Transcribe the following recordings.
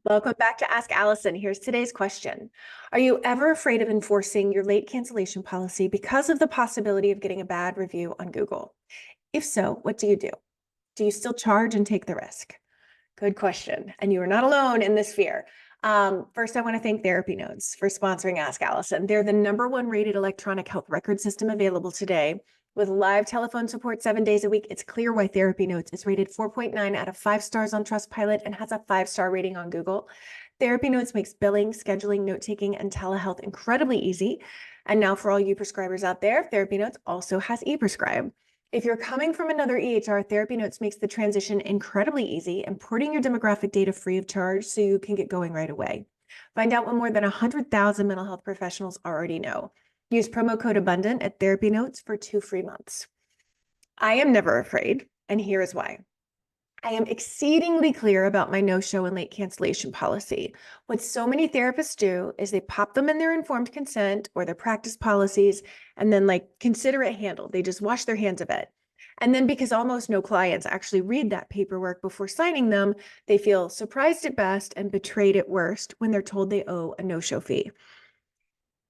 Welcome back to Ask Allison. Here's today's question. Are you ever afraid of enforcing your late cancellation policy because of the possibility of getting a bad review on Google? If so, what do you do? Do you still charge and take the risk? Good question. And you are not alone in this fear. First, I want to thank TherapyNotes for sponsoring Ask Allison. They're the #1 rated electronic health record system available today. With live telephone support 7 days a week, it's clear why TherapyNotes is rated 4.9 out of 5 stars on Trustpilot and has a 5-star rating on Google. TherapyNotes makes billing, scheduling, note-taking, and telehealth incredibly easy. And now for all you prescribers out there, TherapyNotes also has ePrescribe. If you're coming from another EHR, TherapyNotes makes the transition incredibly easy, importing your demographic data free of charge so you can get going right away. Find out what more than 100,000 mental health professionals already know. Use promo code ABUNDANT at TherapyNotes for 2 free months. I am never afraid, and here is why. I am exceedingly clear about my no-show and late cancellation policy. What so many therapists do is they pop them in their informed consent or their practice policies and then consider it handled. They just wash their hands of it. And then because almost no clients actually read that paperwork before signing them, they feel surprised at best and betrayed at worst when they're told they owe a no-show fee.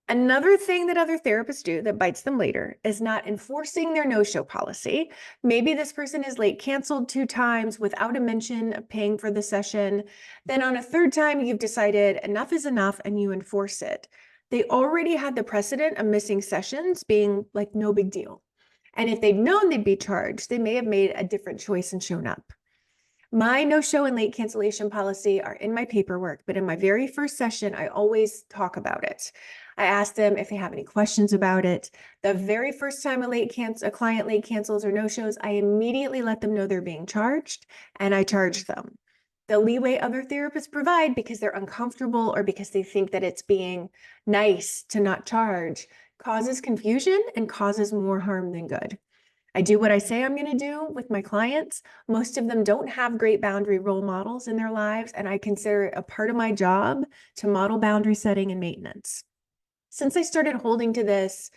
Another thing that other therapists do that bites them later is not enforcing their no-show policy. Maybe this person is late canceled 2 times without a mention of paying for the session. Then on a 3rd time, you've decided enough is enough and you enforce it. They already had the precedent of missing sessions being like no big deal. And if they'd known they'd be charged, they may have made a different choice and shown up. My no-show and late cancellation policy are in my paperwork, but in my very first session, I always talk about it. I ask them if they have any questions about it. The very first time a client late cancels or no-shows, I immediately let them know they're being charged, and I charge them. The leeway other therapists provide because they're uncomfortable or because they think that it's being nice to not charge causes confusion and causes more harm than good. I do what I say I'm going to do with my clients. Most of them don't have great boundary role models in their lives, and I consider it a part of my job to model boundary setting and maintenance. Since I started holding to this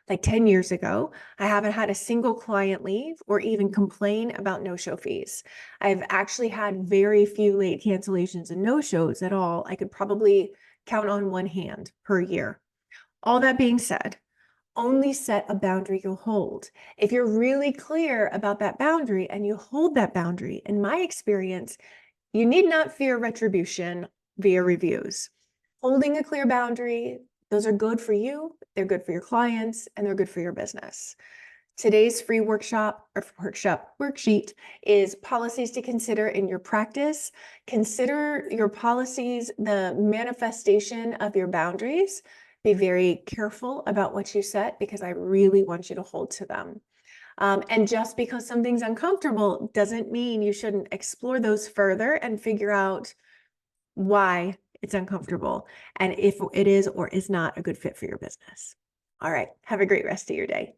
like 10 years ago, I haven't had a single client leave or even complain about no-show fees. I've actually had very few late cancellations and no-shows at all. I could probably count on one hand per year. All that being said, only set a boundary you'll hold. If you're really clear about that boundary and you hold that boundary, in my experience, you need not fear retribution via reviews. Holding a clear boundary, those are good for you, they're good for your clients, and they're good for your business. Today's free worksheet is policies to consider in your practice. Consider your policies the manifestation of your boundaries. Be very careful about what you set because I really want you to hold to them. And just because something's uncomfortable doesn't mean you shouldn't explore those further and figure out why it's uncomfortable and if it is or is not a good fit for your business. All right, have a great rest of your day.